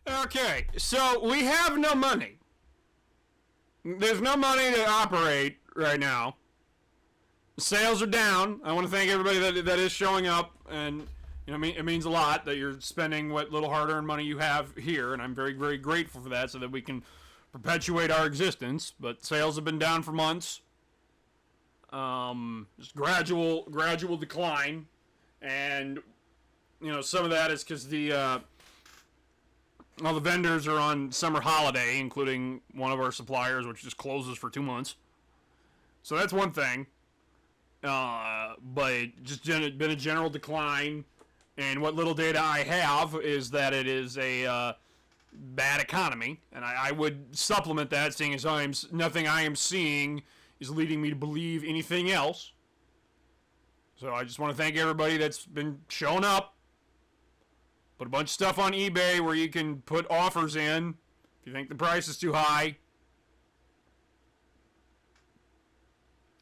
Okay, so we have no money. There's no money to operate right now. Sales are down. I want to thank everybody that is showing up, and it means a lot that you're spending what little hard-earned money you have here, and I'm very, very grateful for that, so that we can perpetuate our existence. But sales have been down for months. Just gradual decline, and some of that is because all the vendors are on summer holiday, including one of our suppliers, which just closes for 2 months. So that's one thing. But just been a general decline, and what little data I have is that it is a bad economy, and I would supplement that, seeing as nothing I am seeing is leading me to believe anything else. So I just want to thank everybody that's been showing up. Put a bunch of stuff on eBay where you can put offers in if you think the price is too high.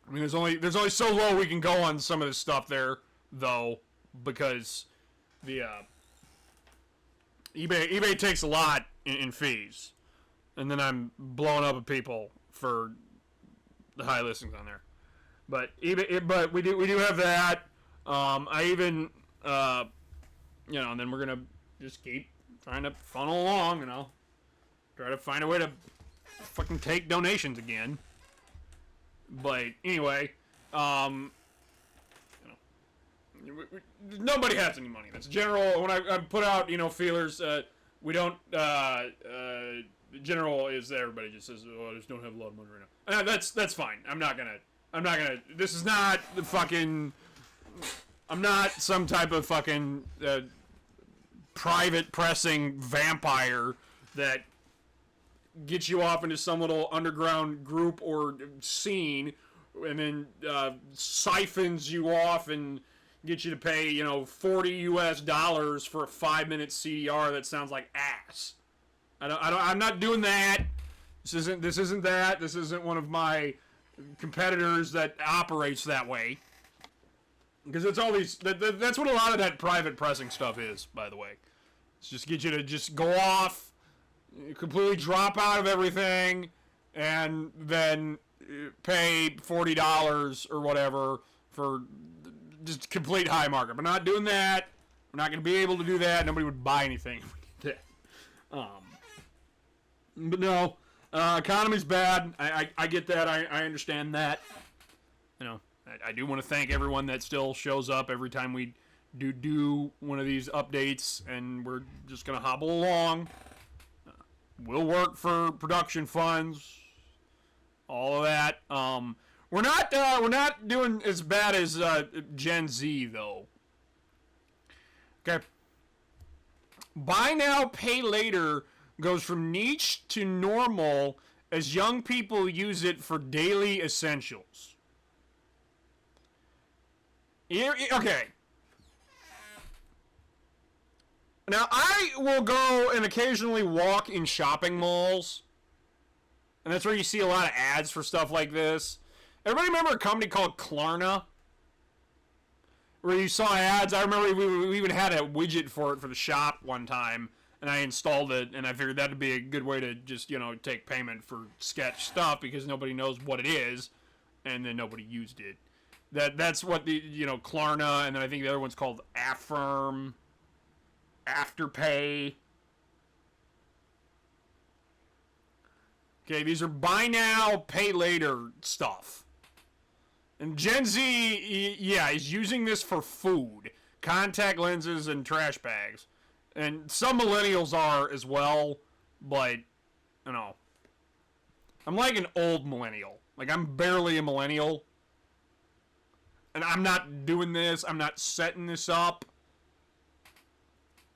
I mean, there's only so low we can go on some of this stuff there, though, because the eBay takes a lot in fees, and then I'm blowing up at people for the high listings on there. But but we do have that. I even and then we're gonna just keep trying to funnel along, try to find a way to fucking take donations again. But anyway, nobody has any money. That's general. When I put out feelers, we don't. General is that everybody just says, "Oh, I just don't have a lot of money right now." That's fine. I'm not gonna. This is not the fucking. I'm not some type of fucking private pressing vampire that gets you off into some little underground group or scene, and then siphons you off and get you to pay $40 for a 5-minute CDR that sounds like ass. I'm not doing that. This isn't that. This isn't one of my competitors that operates that way. Because it's all these. That's what a lot of that private pressing stuff is, by the way. It's just get you to just go off, completely drop out of everything, and then pay $40 or whatever for just complete high markup. We're not doing that. We're not going to be able to do that. Nobody would buy anything if we did that. But no, economy's bad. I get that. I understand that. I do want to thank everyone that still shows up every time we do one of these updates, and we're just going to hobble along. We'll work for production funds, all of that. We're not doing as bad as Gen Z, though. Okay. Buy now, pay later goes from niche to normal as young people use it for daily essentials. Okay. Now, I will go and occasionally walk in shopping malls, and that's where you see a lot of ads for stuff like this. Everybody remember a company called Klarna? Where you saw ads? I remember we even had a widget for it for the shop one time, and I installed it, and I figured that would be a good way to just, take payment for sketch stuff, because nobody knows what it is, and then nobody used it. That's what the, Klarna, and then I think the other one's called Affirm, Afterpay. Okay, these are buy now, pay later stuff. And Gen Z, is using this for food, contact lenses, and trash bags. And some millennials are as well, but, I'm like an old millennial. Like, I'm barely a millennial. And I'm not doing this. I'm not setting this up.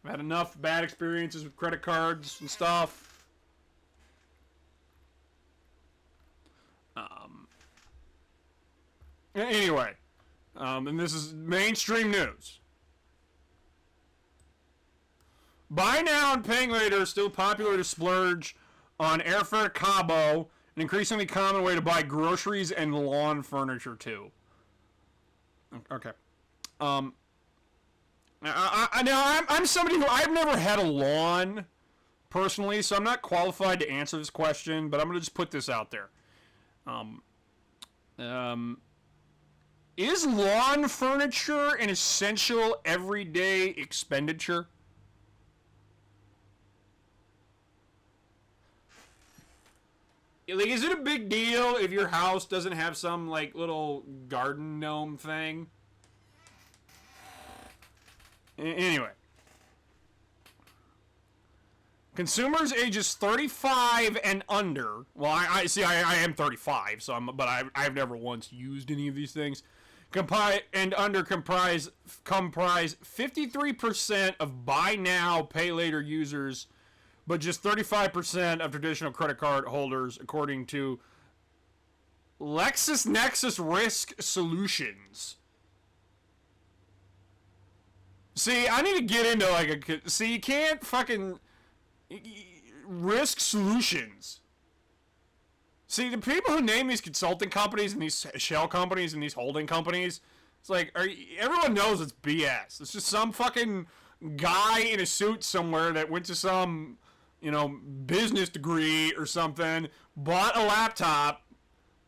I've had enough bad experiences with credit cards and stuff. Anyway, and this is mainstream news. Buy now and paying later is still popular to splurge on airfare combo, an increasingly common way to buy groceries and lawn furniture too. Okay. I'm somebody who I've never had a lawn personally, so I'm not qualified to answer this question, but I'm going to just put this out there. Is lawn furniture an essential everyday expenditure? Like, is it a big deal if your house doesn't have some, like, little garden gnome thing? Anyway. Consumers ages 35 and under. Well, I am 35, so I've never once used any of these things. Comprise 53% of buy now, pay later users, but just 35% of traditional credit card holders, according to LexisNexis Risk Solutions. See, I need to get into you can't fucking Risk Solutions. See, the people who name these consulting companies and these shell companies and these holding companies, it's like, everyone knows it's BS. It's just some fucking guy in a suit somewhere that went to some, business degree or something, bought a laptop,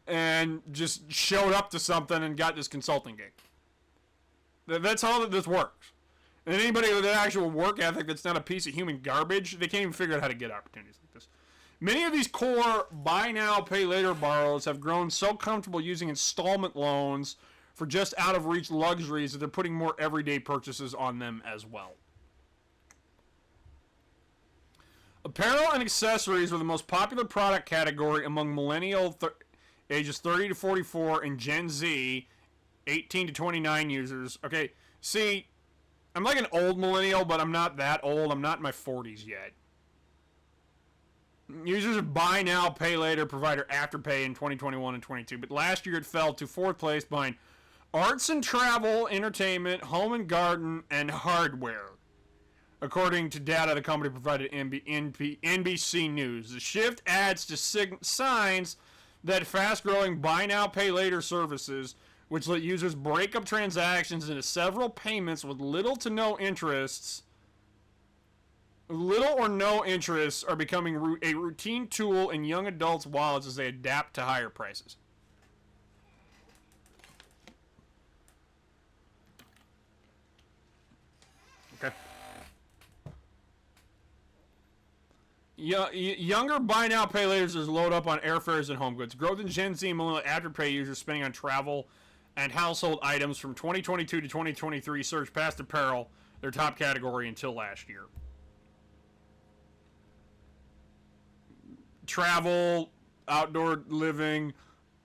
and just showed up to something and got this consulting gig. That's how that this works. And anybody with an actual work ethic that's not a piece of human garbage, they can't even figure out how to get opportunities like this. Many of these core buy now, pay later borrowers have grown so comfortable using installment loans for just out of reach luxuries that they're putting more everyday purchases on them as well. Apparel and accessories were the most popular product category among millennial ages 30 to 44 and Gen Z 18 to 29 users. Okay, see, I'm like an old millennial, but I'm not that old. I'm not in my 40s yet. Users of buy now, pay later provider Afterpay in 2021 and 22, but last year it fell to fourth place behind arts and travel, entertainment, home and garden, and hardware, according to data the company provided NBC News. The shift adds to signs that fast-growing buy now, pay later services, which let users break up transactions into several payments with little or no interest, are becoming a routine tool in young adults' wallets as they adapt to higher prices. Okay. Younger buy now, pay laters load up on airfares and home goods. Growth in Gen Z and millennial Afterpay users spending on travel and household items from 2022 to 2023 surged past apparel, their top category until last year. Travel, outdoor living,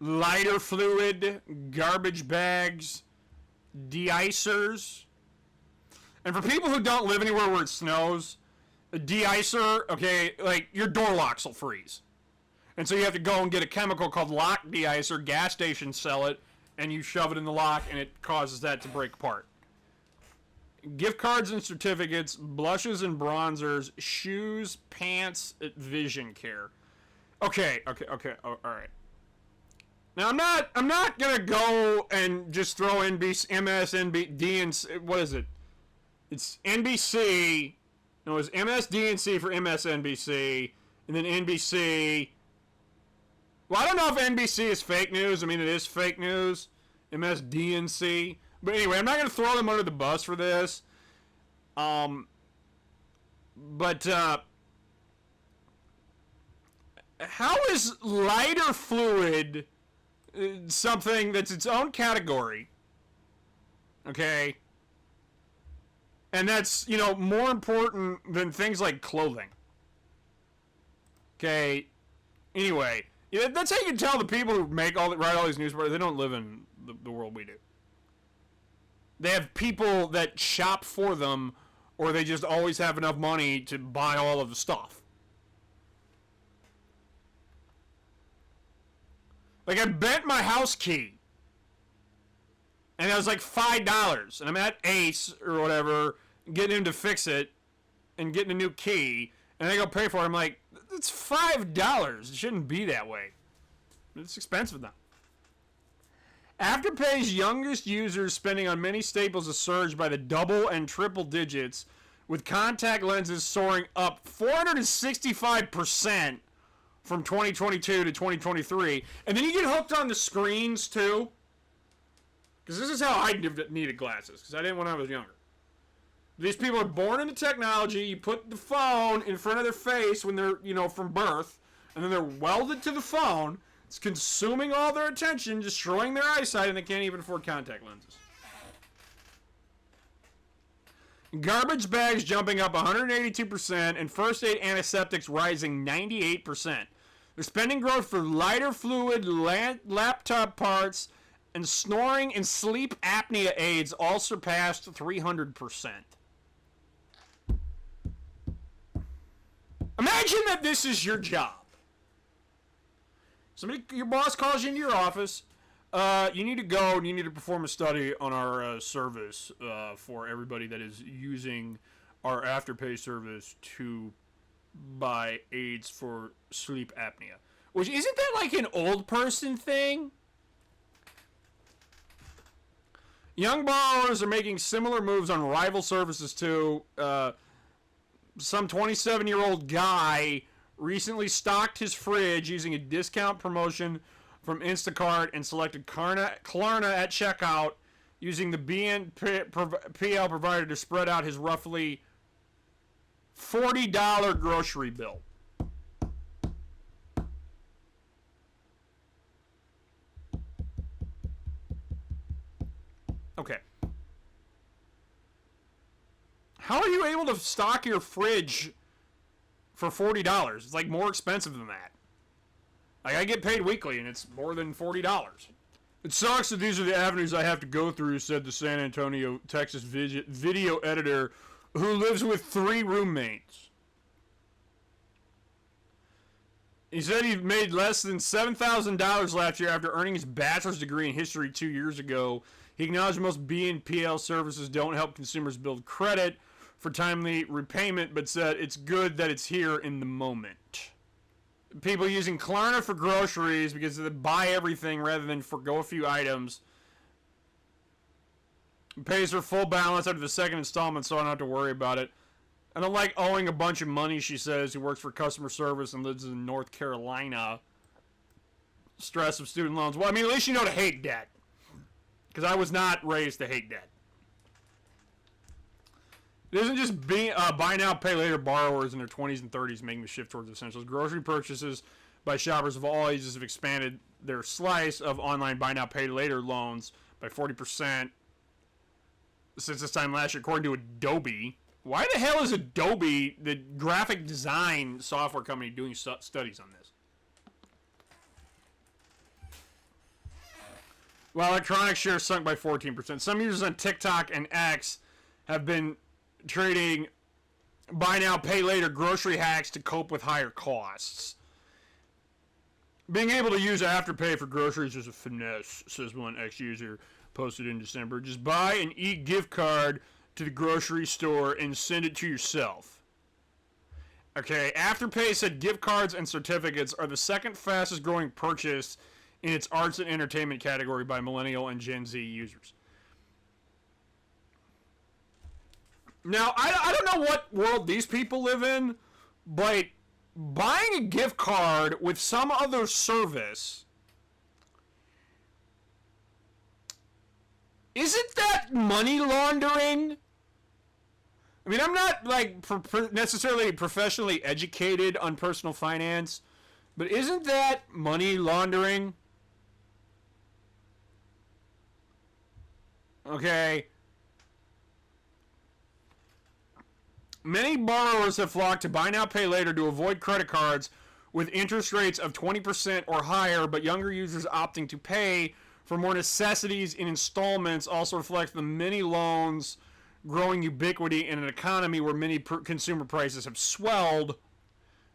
lighter fluid, garbage bags, de-icers. And for people who don't live anywhere where it snows, a de-icer, okay, like your door locks will freeze. And so you have to go and get a chemical called lock de-icer, gas stations sell it, and you shove it in the lock and it causes that to break apart. Gift cards and certificates, blushes and bronzers, shoes, pants, vision care. Okay, all right. Now I'm not gonna go and just throw MSNBC and what is it? It's NBC. No, it's MSDNC for MSNBC, and then NBC. Well, I don't know if NBC is fake news. I mean, it is fake news. MSDNC. But anyway, I'm not going to throw them under the bus for this. But how is lighter fluid something that's its own category? Okay. And that's, more important than things like clothing. Okay. Anyway, that's how you can tell the people who write all these news stories, they don't live in the world we do. They have people that shop for them, or they just always have enough money to buy all of the stuff. Like, I bent my house key. And that was like $5. And I'm at Ace or whatever, getting him to fix it and getting a new key. And I go pay for it. I'm like, it's $5. It shouldn't be that way. It's expensive now. Afterpay's youngest users spending on many staples has surged by the double and triple digits, with contact lenses soaring up 465% from 2022 to 2023. And then you get hooked on the screens, too. Because this is how I needed glasses, because I didn't when I was younger. These people are born into technology. You put the phone in front of their face when they're, from birth, and then they're welded to the phone. It's consuming all their attention, destroying their eyesight, and they can't even afford contact lenses. Garbage bags jumping up 182%, and first aid antiseptics rising 98%. Their spending growth for lighter fluid, laptop parts, and snoring and sleep apnea aids all surpassed 300%. Imagine that this is your job. Your boss calls you into your office. You need to go and you need to perform a study on our service for everybody that is using our Afterpay service to buy aids for sleep apnea. Which, isn't that like an old person thing? Young borrowers are making similar moves on rival services too. Some 27-year-old guy recently stocked his fridge using a discount promotion from Instacart and selected Klarna at checkout, using the BNPL provider to spread out his roughly $40 grocery bill. Okay. How are you able to stock your fridge for $40? It's like more expensive than that. Like, I get paid weekly and it's more than $40. It sucks that these are the avenues I have to go through, said the San Antonio, Texas video editor who lives with 3 roommates. He said he made less than $7,000 last year after earning his bachelor's degree in history 2 years ago. He acknowledged most BNPL services don't help consumers build credit for timely repayment, but said it's good that it's here in the moment. People using Klarna for groceries because they buy everything rather than forgo a few items. Pays her full balance after the second installment, so I don't have to worry about it. I don't like owing a bunch of money, she says, who works for customer service and lives in North Carolina. Stress of student loans. Well, I mean, at least you know to hate debt. Because I was not raised to hate debt. It isn't just buy now, pay later borrowers in their 20s and 30s making the shift towards essentials. Grocery purchases by shoppers of all ages have expanded their slice of online buy now, pay later loans by 40% since this time last year, according to Adobe. Why the hell is Adobe, the graphic design software company, doing studies on this? While electronics shares sunk by 14%. Some users on TikTok and X have been trading buy now, pay later grocery hacks to cope with higher costs. Being able to use Afterpay for groceries is a finesse, says one ex-user posted in December. Just buy an e-gift card to the grocery store and send it to yourself. Okay, Afterpay said gift cards and certificates are the second fastest growing purchase in its arts and entertainment category by millennial and Gen Z users. Now, I don't know what world these people live in, but buying a gift card with some other service, isn't that money laundering? I mean, I'm not like necessarily professionally educated on personal finance, but isn't that money laundering? Okay. Many borrowers have flocked to buy now, pay later to avoid credit cards with interest rates of 20% or higher, but younger users opting to pay for more necessities in installments also reflects the many loans growing ubiquity in an economy where many consumer prices have swelled.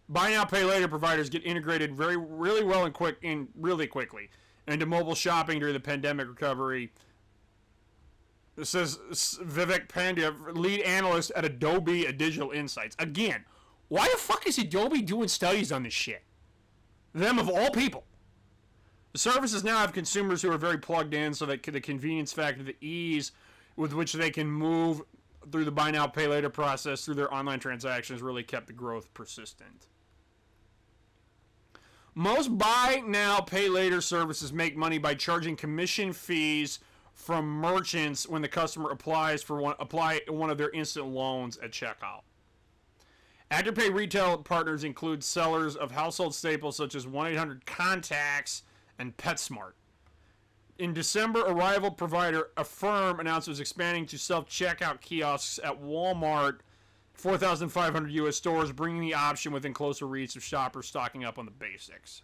Buy now, pay later providers get integrated really well and really quickly into mobile shopping during the pandemic recovery. This says Vivek Pandya, lead analyst at Adobe Digital Insights. Again, why the fuck is Adobe doing studies on this shit? Them of all people. The services now have consumers who are very plugged in, so that the convenience factor, the ease with which they can move through the buy now, pay later process through their online transactions really kept the growth persistent. Most buy now, pay later services make money by charging commission fees from merchants when the customer applies one of their instant loans at checkout. Afterpay retail partners include sellers of household staples such as 1-800-CONTACTS and PetSmart. In December, a rival provider, Affirm, announced it was expanding to self-checkout kiosks at Walmart, 4,500 U.S. stores, bringing the option within closer reach of shoppers stocking up on the basics.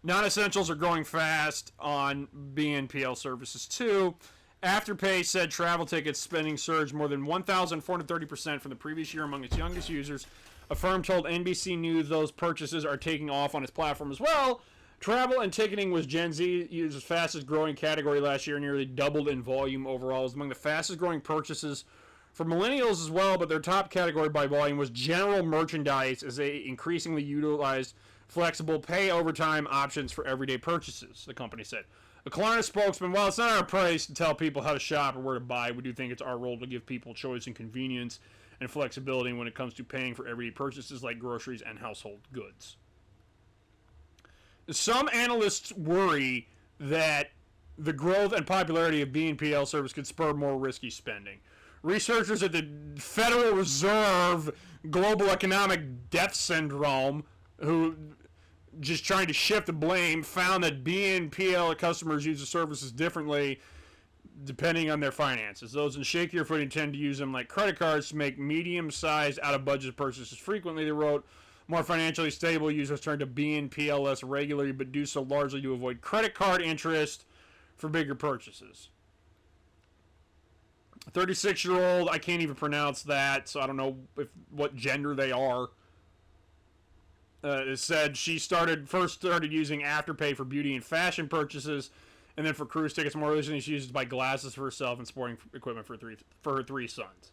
Non-essentials are growing fast on BNPL services too. Afterpay said travel tickets spending surged more than 1,430% from the previous year among its youngest users. Affirm told NBC News those purchases are taking off on its platform as well. Travel and ticketing was Gen Z users' fastest growing category last year, nearly doubled in volume overall. It was among the fastest growing purchases for millennials as well, but their top category by volume was general merchandise as they increasingly utilized flexible pay overtime options for everyday purchases, the company said. A Klarna spokesman, while it's not our place to tell people how to shop or where to buy, we do think it's our role to give people choice and convenience and flexibility when it comes to paying for everyday purchases like groceries and household goods. Some analysts worry that the growth and popularity of BNPL service could spur more risky spending. Researchers at the Federal Reserve Global Economic Death Syndrome, who just trying to shift the blame, found that BNPL customers use the services differently depending on their finances. Those in shakier footing tend to use them like credit cards to make medium-sized, out-of-budget purchases frequently, they wrote. More financially stable users turn to BNPL less regularly, but do so largely to avoid credit card interest for bigger purchases. A 36-year-old, I can't even pronounce that, so I don't know what gender they are. It said she first started using Afterpay for beauty and fashion purchases, and then for cruise tickets. More recently, she uses to buy glasses for herself and sporting equipment for her three sons.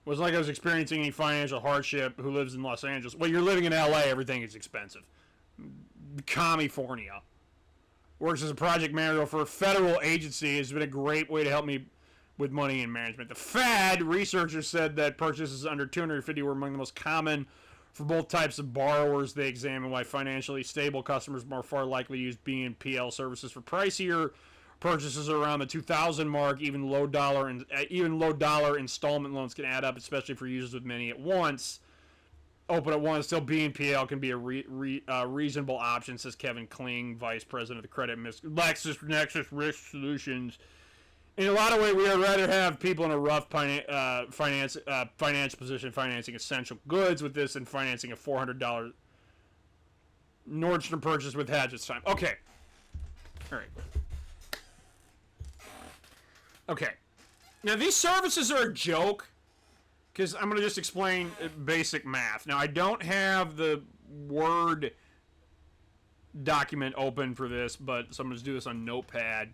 It wasn't like I was experiencing any financial hardship. Who lives in Los Angeles? Well, you're living in LA. Everything is expensive. California. Works as a project manager for a federal agency. Has been a great way to help me with money and management. The Fed researchers said that purchases under $250 were among the most common for both types of borrowers. They examined why financially stable customers are far likely to use BNPL services for pricier purchases around the $2,000 mark. Even low dollar installment loans can add up, especially for users with many at once. Open at once, still BNPL can be a reasonable option, says Kevin Kling, vice president of the credit LexisNexis Risk Solutions. In a lot of ways, we would rather have people in a rough financial position financing essential goods with this than financing a $400 Nordstrom purchase with Hatchet's time. Okay. All right. Okay. Now, these services are a joke because I'm going to just explain basic math. Now, I don't have the Word document open for this, but so I'm going to do this on Notepad.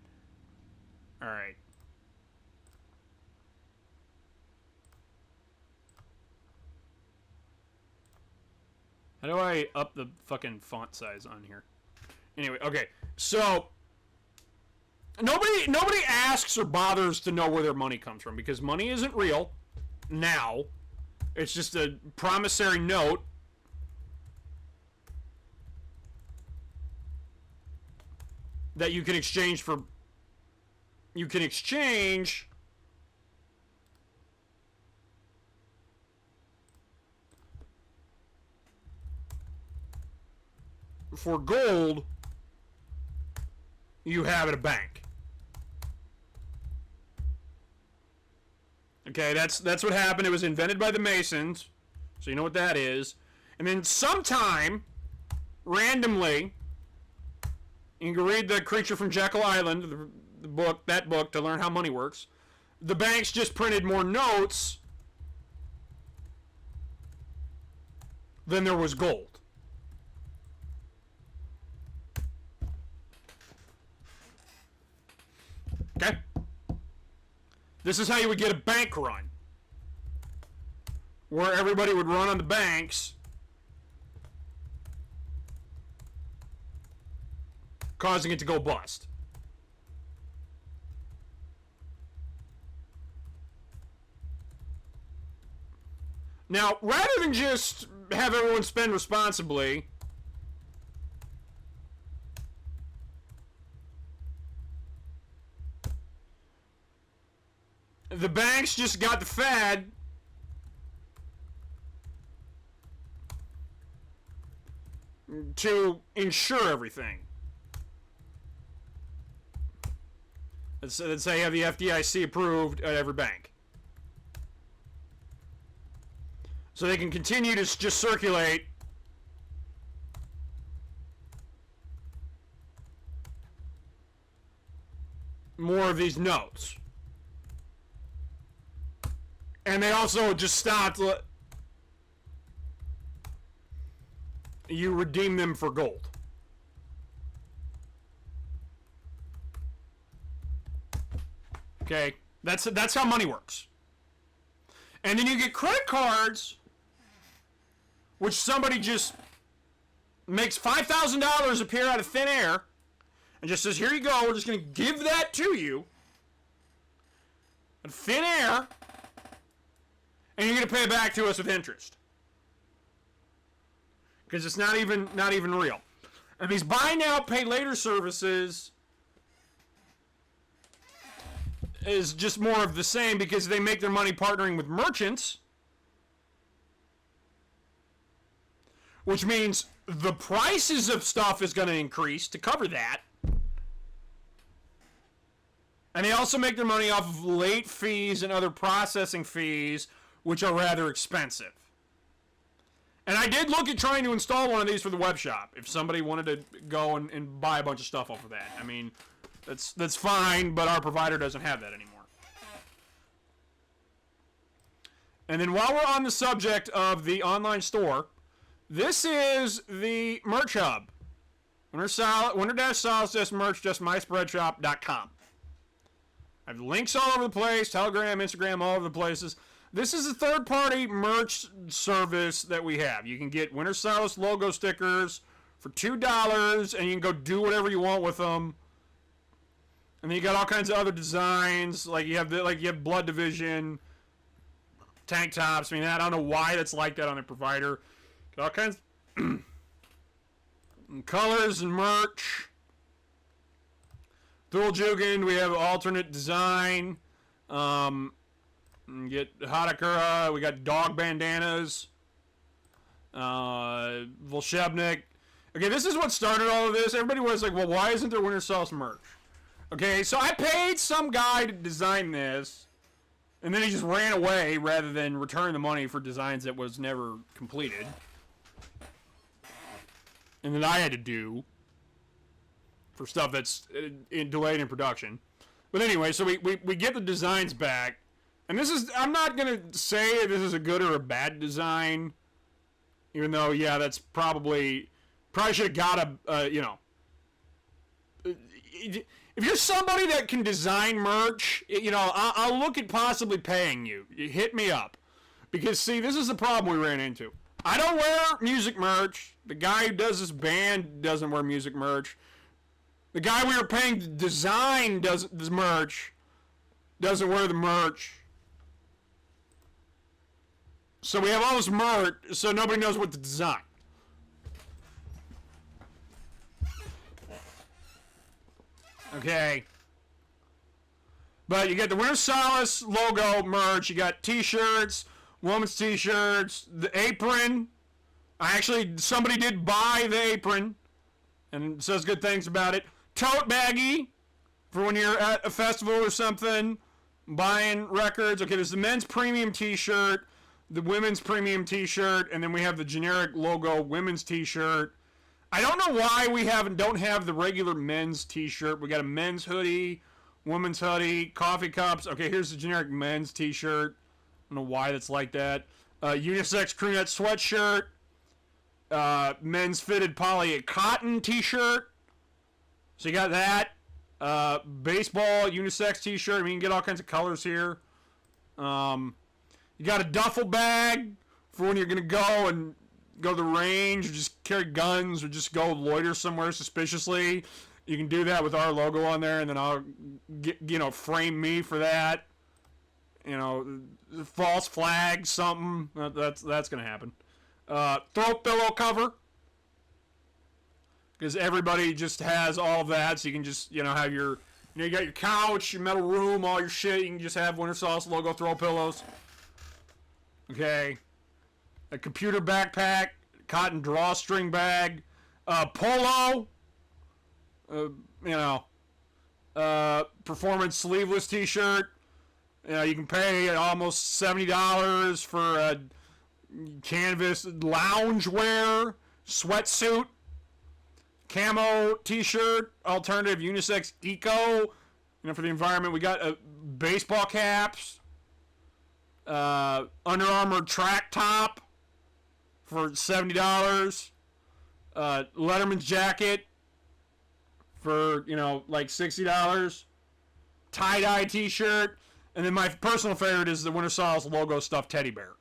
All right. How do I up the fucking font size on here? Anyway, okay. So nobody asks or bothers to know where their money comes from because money isn't real now. It's just a promissory note that you can exchange for for gold you have at a bank. Okay, that's what happened. It was invented by the Masons, so you know what that is. And then sometime, randomly, you can read The Creature from Jekyll Island, that book, to learn how money works. The banks just printed more notes than there was gold. Okay? This is how you would get a bank run, where everybody would run on the banks, causing it to go bust. Now, rather than just have everyone spend responsibly, the banks just got the Fed to insure everything. Let's say you have the FDIC approved at every bank. So they can continue to just circulate more of these notes. And they also just stopped. You redeem them for gold. Okay, that's how money works. And then you get credit cards, which somebody just makes $5,000 appear out of thin air, and just says, "Here you go. We're just going to give that to you, out of thin air, and you're going to pay it back to us with interest." Because it's not even real. And these buy now, pay later services is just more of the same because they make their money partnering with merchants, which means the prices of stuff is going to increase to cover that. And they also make their money off of late fees and other processing fees, which are rather expensive. And I did look at trying to install one of these for the web shop if somebody wanted to go and buy a bunch of stuff off of that. I mean, that's fine, but our provider doesn't have that anymore. And then while we're on the subject of the online store, this is the merch hub. Winter-merch-myspreadshop.com. I have links all over the place, Telegram, Instagram, all over the places. This is a third-party merch service that we have. You can get Winter Solace logo stickers for $2, and you can go do whatever you want with them. And then you got all kinds of other designs, like you have Blood Division, tank tops. I mean, I don't know why that's like that on the provider. Got all kinds of colors and merch. Dual Jugend, we have alternate design. Get Hadakura, we got dog bandanas. Volshebnik. Okay, this is what started all of this. Everybody was like, well, why isn't there Winter Solace merch? Okay, so I paid some guy to design this, and then he just ran away rather than return the money for designs that was never completed. And that I had to do for stuff that's delayed in production. But anyway, so we get the designs back. And this is, I'm not going to say this is a good or a bad design. Even though, yeah, that's probably should have got if you're somebody that can design merch, I'll look at possibly paying you. Hit me up. Because, see, this is the problem we ran into. I don't wear music merch. The guy who does this band doesn't wear music merch. The guy we were paying to design this merch doesn't wear the merch. So we have all this merch, so nobody knows what to design. Okay. But you get the Winter Solace logo merch. You got t-shirts, women's t-shirts, the apron. Somebody did buy the apron and says good things about it. Tote baggie for when you're at a festival or something, buying records. Okay, there's the men's premium t-shirt, the women's premium t-shirt, and then we have the generic logo women's t-shirt. I don't know why we don't have the regular men's t-shirt. We got a men's hoodie, women's hoodie, coffee cups. Okay, here's the generic men's t-shirt. I don't know why that's like that. Unisex crewneck sweatshirt, men's fitted poly cotton t-shirt. So you got that. Baseball unisex t-shirt. I mean, you can get all kinds of colors here. You got a duffel bag for when you're going to go to the range, or just carry guns, or just go loiter somewhere suspiciously. You can do that with our logo on there, and then I'll get, frame me for that. You know, false flag, something. That's gonna happen. Throat pillow cover. Because everybody just has all of that, so you can just, have your, you got your couch, your metal room, all your shit. You can just have Winter Sauce logo throw pillows. Okay. A computer backpack, cotton drawstring bag, polo. Performance sleeveless T-shirt. You can pay almost $70 for a canvas loungewear sweatsuit. Camo T-shirt, alternative unisex eco, for the environment. We got baseball caps, Under Armour track top for $70, Letterman's jacket for like $60, tie-dye T-shirt, and then my personal favorite is the Winter Sauce logo stuffed teddy bear.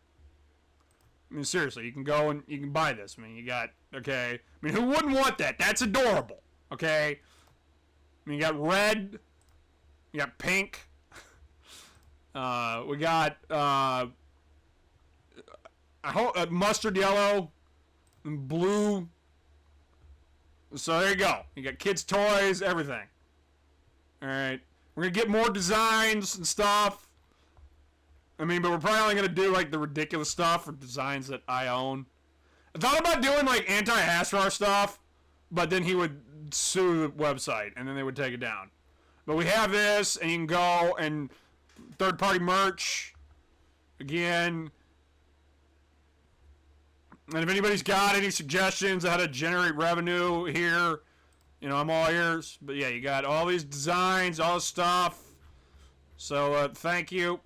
I mean, seriously, you can go and you can buy this. I mean, you got, okay. I mean, who wouldn't want that? That's adorable, okay? I mean, you got red. You got pink. We got, mustard yellow and blue. So there you go. You got kids' toys, everything. All right. We're going to get more designs and stuff. I mean, but we're probably only going to do, like, the ridiculous stuff for designs that I own. I thought about doing, like, anti-Hastrar stuff, but then he would sue the website, and then they would take it down. But we have this, and you can go and third-party merch. Again. And if anybody's got any suggestions on how to generate revenue here, I'm all ears. But, yeah, you got all these designs, all this stuff. So, thank you.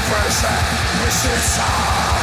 Bojąca wysyca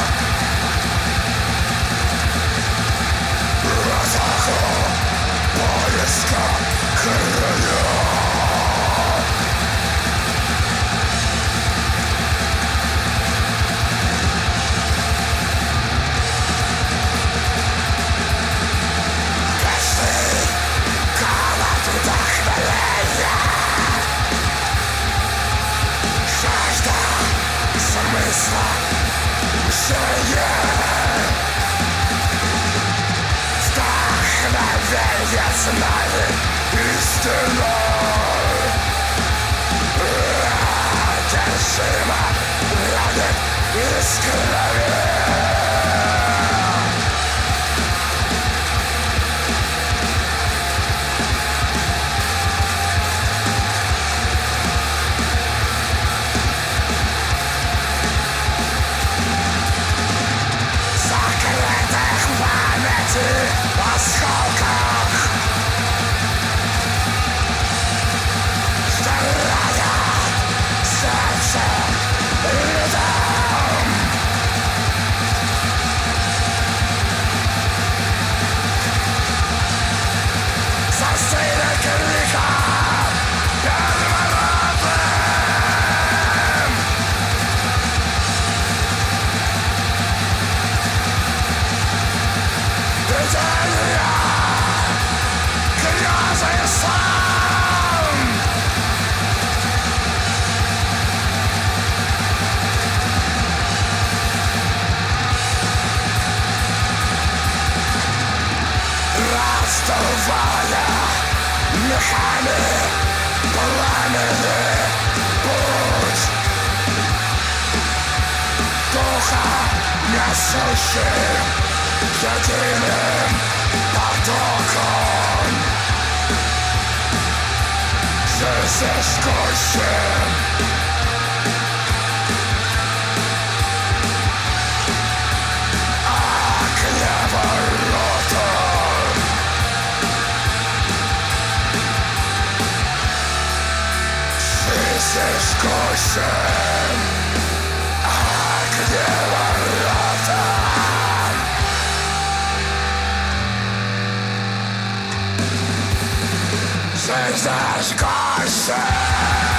Jesus Christ.